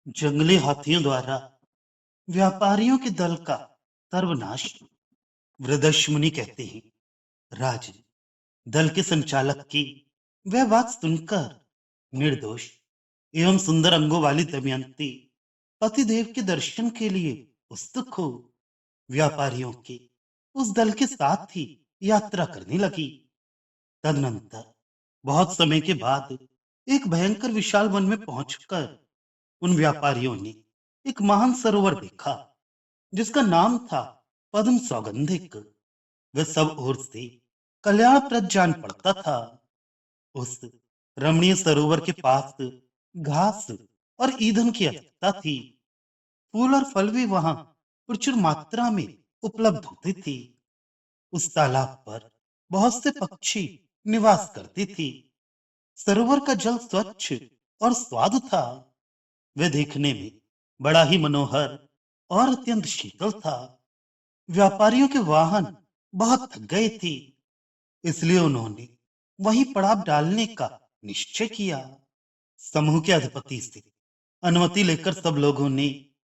जंगली हाथियों द्वारा व्यापारियों के दल का सर्वनाश। वृद्धश्मुनि कहते हैं, राजन, दल के संचालक की वह बात सुनकर निर्दोष एवं सुंदर अंगों वाली दमयंती पतिदेव के दर्शन के लिए उत्सुक हो व्यापारियों के उस दल के साथ ही यात्रा करने लगी। तदनंतर बहुत समय के बाद एक भयंकर विशाल वन में पहुंचकर उन व्यापारियों ने एक महान सरोवर देखा जिसका नाम था पद्म सौगंधिक। वह सब ओर से कल्याणप्रद जान पड़ता था। उस रमणीय सरोवर के पास घास और ईंधन की अधिकता थी। फूल और फल भी वहां प्रचुर मात्रा में उपलब्ध होते थे। उस तालाब पर बहुत से पक्षी निवास करते थे। सरोवर का जल स्वच्छ और स्वाद था। वह देखने में बड़ा ही मनोहर और अत्यंत शीतल था। व्यापारियों के वाहन बहुत थक गए थे, इसलिए उन्होंने वहीं पड़ाव डालने का निश्चय किया। समूह के अधिपति से अनुमति लेकर सब लोगों ने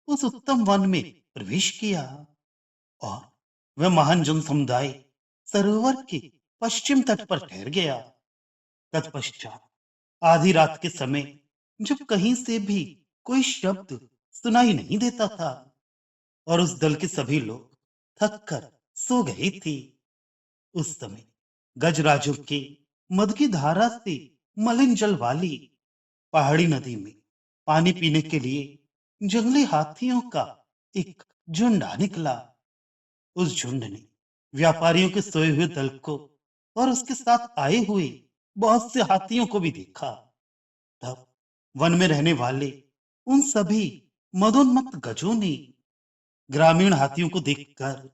उस उत्तम वन में प्रवेश किया और वह महान जन समुदाय सरोवर के पश्चिम तट पर ठहर गया। तत्पश्चात आधी रात के समय जब कहीं से भी कोई शब्द सुनाई नहीं देता था और उस दल के सभी लोग थक कर सो गए थे, उस समय गजराजों के मद की धारा से मलिन जल वाली पहाड़ी नदी में पानी पीने के लिए जंगली हाथियों का एक झुंड आ निकला। उस झुंड ने व्यापारियों के सोए हुए दल को और उसके साथ आए हुए बहुत से हाथियों को भी देखा। तब वन में रहने वाले उन सभी मदोन्मत्त गजों ने ग्रामीण हाथियों को देखकर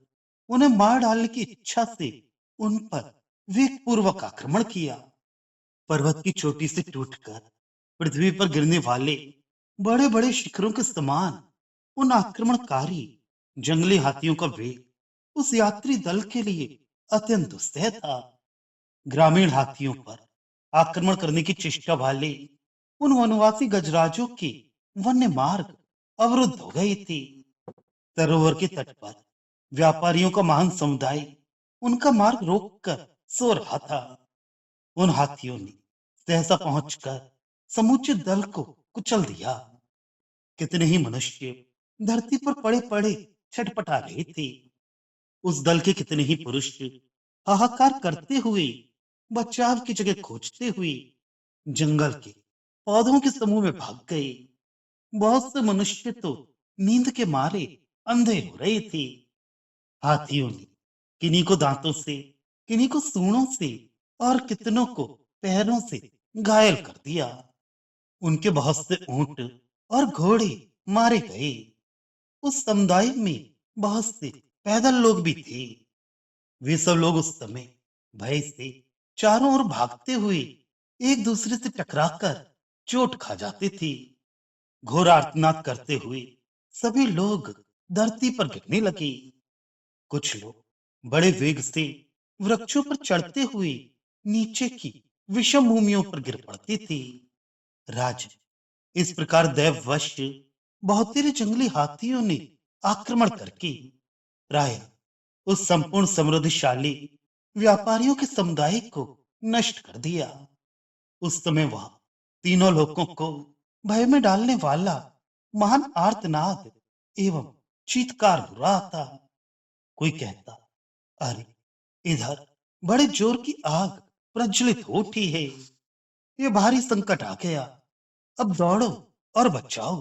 उन्हें मार डालने की इच्छा से उन पर वेग पूर्वक आक्रमण किया। पर्वत की चोटी से टूटकर पृथ्वी पर गिरने वाले बड़े बड़े शिखरों के समान उन आक्रमणकारी जंगली हाथियों का वेग उस यात्री दल के लिए अत्यंत दुस्सह था। ग्रामीण हाथियों पर आक्रमण करने की चेष्टा वाले उन वनवासी गजराजों के वन्य मार्ग अवरुद्ध हो गए थे। सरोवर के तट पर व्यापारियों का महान समुदाय उनका मार्ग रोककर सो रहा था। उन हाथियों ने सहसा पहुंचकर समूचे दल को कुचल दिया। कितने ही मनुष्य धरती पर पड़े पड़े छटपटा रहे थे। उस दल के कितने ही पुरुष हाहाकार करते हुए बचाव की जगह खोजते हुए जंगल के पौधों के समूह में भाग गए। बहुत से मनुष्य तो नींद के मारे अंधे हो रहे थे। हाथियों ने किन्हीं को दांतों से, किन्हीं को सूंडों से और कितनों को पैरों से घायल कर दिया। उनके बहुत से ऊंट और घोड़े मारे गए। उस समुदाय में बहुत से पैदल लोग भी थे। वे सब लोग उस समय भय से चारों ओर भागते हुए एक दूसरे से टकराकर चोट खा जाते थे। घोर आर्तनाद करते हुए सभी लोग धरती पर गिरने लगे। कुछ लोग बड़े वेग से वृक्षों पर चढ़ते हुए नीचे की विषम भूमियों पर गिर पड़ते थे। राज इस प्रकार दैववश बहुतेरे जंगली हाथियों ने आक्रमण करके प्राय उस संपूर्ण समृद्धशाली व्यापारियों के समुदाय को नष्ट कर दिया। उस समय वह तीनों लोगों को भय में डालने वाला महान आर्तनाद एवं चीत्कार हो रहा था। कोई कहता, अरे, इधर बड़े जोर की आग प्रज्वलित हो उठी है। ये भारी संकट आ गया, अब दौड़ो और बचाओ।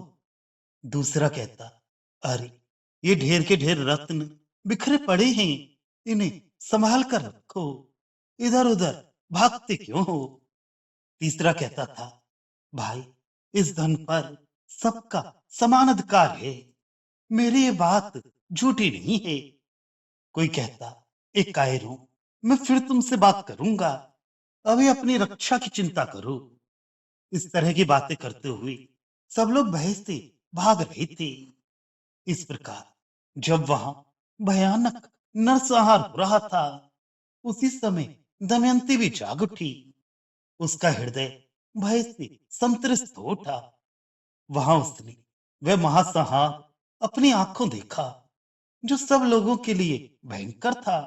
दूसरा कहता, अरे, ये ढेर के ढेर रत्न बिखरे पड़े हैं, इन्हें संभाल कर रखो, इधर उधर भागते क्यों हो। तीसरा कहता था, भाई, इस धन पर सबका समान अधिकार है, मेरी ये बात झूठी नहीं है। कोई कहता, एक कायर हूं, मैं फिर तुमसे बात करूंगा, अभी अपनी रक्षा की चिंता करो। इस तरह की बातें करते हुए सब लोग भय से भाग रहे थे। इस प्रकार जब वहां भयानक नरसंहार हो रहा था, उसी समय दमयंती भी जाग उठी। उसका हृदय भय से संतृष्ट हो उठा। वहां उसने वह महासंहार अपनी आंखों देखा, जो सब लोगों के लिए भयंकर था।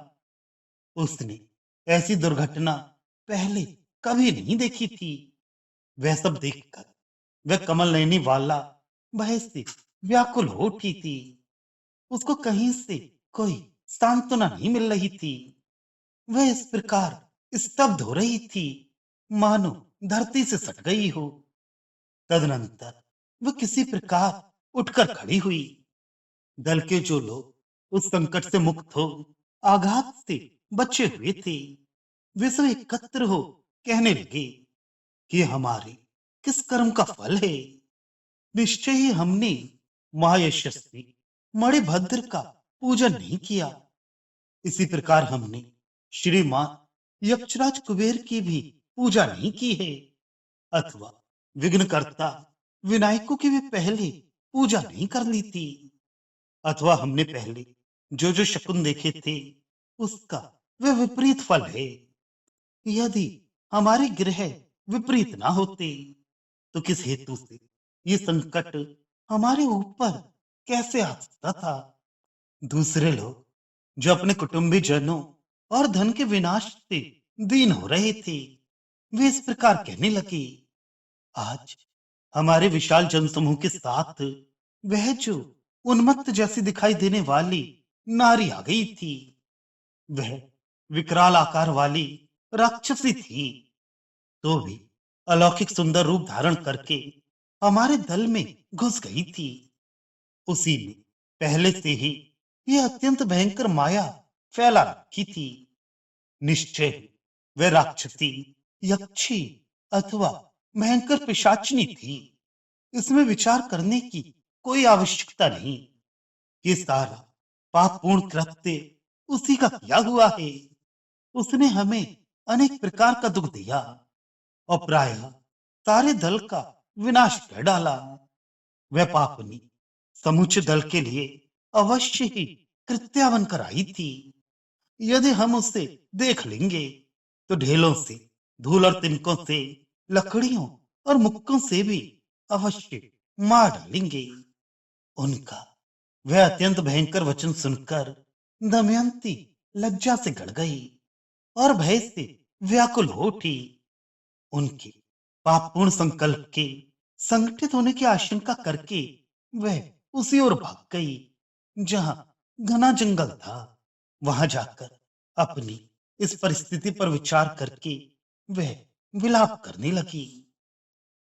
उसने ऐसी दुर्घटना पहले कभी नहीं देखी थी। वह सब देखकर वह कमल नयनी वाला भय से व्याकुल हो उठी थी। उसको कहीं से कोई सांत्वना नहीं मिल रही थी। वह इस प्रकार स्तब्ध हो रही थी, मानो धरती से सट गई हो। तदनंतर वह किसी प्रकार उठकर खड़ी हुई। दल के जो लोग उस संकट से मुक्त हो आघात से बचे हुए थे, वे सब एकत्र हो कहने लगे कि हमारे किस कर्म का फल है। निश्चय ही हमने महायशस्वी मणिभद्र का पूजन नहीं किया। इसी प्रकार हमने श्रीमान यक्षराज कुबेर की भी पूजा नहीं की है, अथवा विघ्नकर्ता विनायकों की भी पहले पूजा नहीं कर ली थी, अथवा हमने पहले जो जो शकुन देखे थे उसका वह विपरीत फल है। यदि हमारे ग्रह विपरीत ना होते तो किस हेतु से ये संकट हमारे ऊपर कैसे आ सकता था। दूसरे लोग जो अपने कुटुंबी जनों और धन के विनाश से दीन हो रहे थे, वे इस प्रकार कहने लगे, आज हमारे विशाल जनसमूह के साथ वह जो उन्मत्त जैसी दिखाई देने वाली नारी आ गई थी, वह विकराल आकार वाली राक्षसी थी, तो भी अलौकिक सुंदर रूप धारण करके हमारे दल में घुस गई थी। उसी में पहले से ही यह अत्यंत भयंकर माया फैला रखी थी। निश्चय ही वह राक्षसी, यक्षी अथवा भयंकर पिशाचिनी थी। इसमें विचार करने की कोई आवश्यकता नहीं। ये सारा पापपूर्ण कृत्य उसी का किया हुआ है। उसने हमें अनेक प्रकार का दुख दिया और प्रायः सारे दल का विनाश कर डाला। वह पापनी समूचे दल के लिए अवश्य ही कृत्या बनकर आई थी। यदि हम उसे देख लेंगे तो ढेलों से, धूल और तिनकों से, लकड़ियों और मुक्कों से भी अवश्य मार डालेंगे। उनका वह अत्यंत भयंकर वचन सुनकर दमयंती लज्जा से गड़ गई और भय से व्याकुल हो उठी। उनके पापपूर्ण संकल्प के संगठित होने की आशंका करके वह उसी ओर भाग गई जहां घना जंगल था। वहां जाकर अपनी इस परिस्थिति पर विचार करके वह विलाप करने लगी।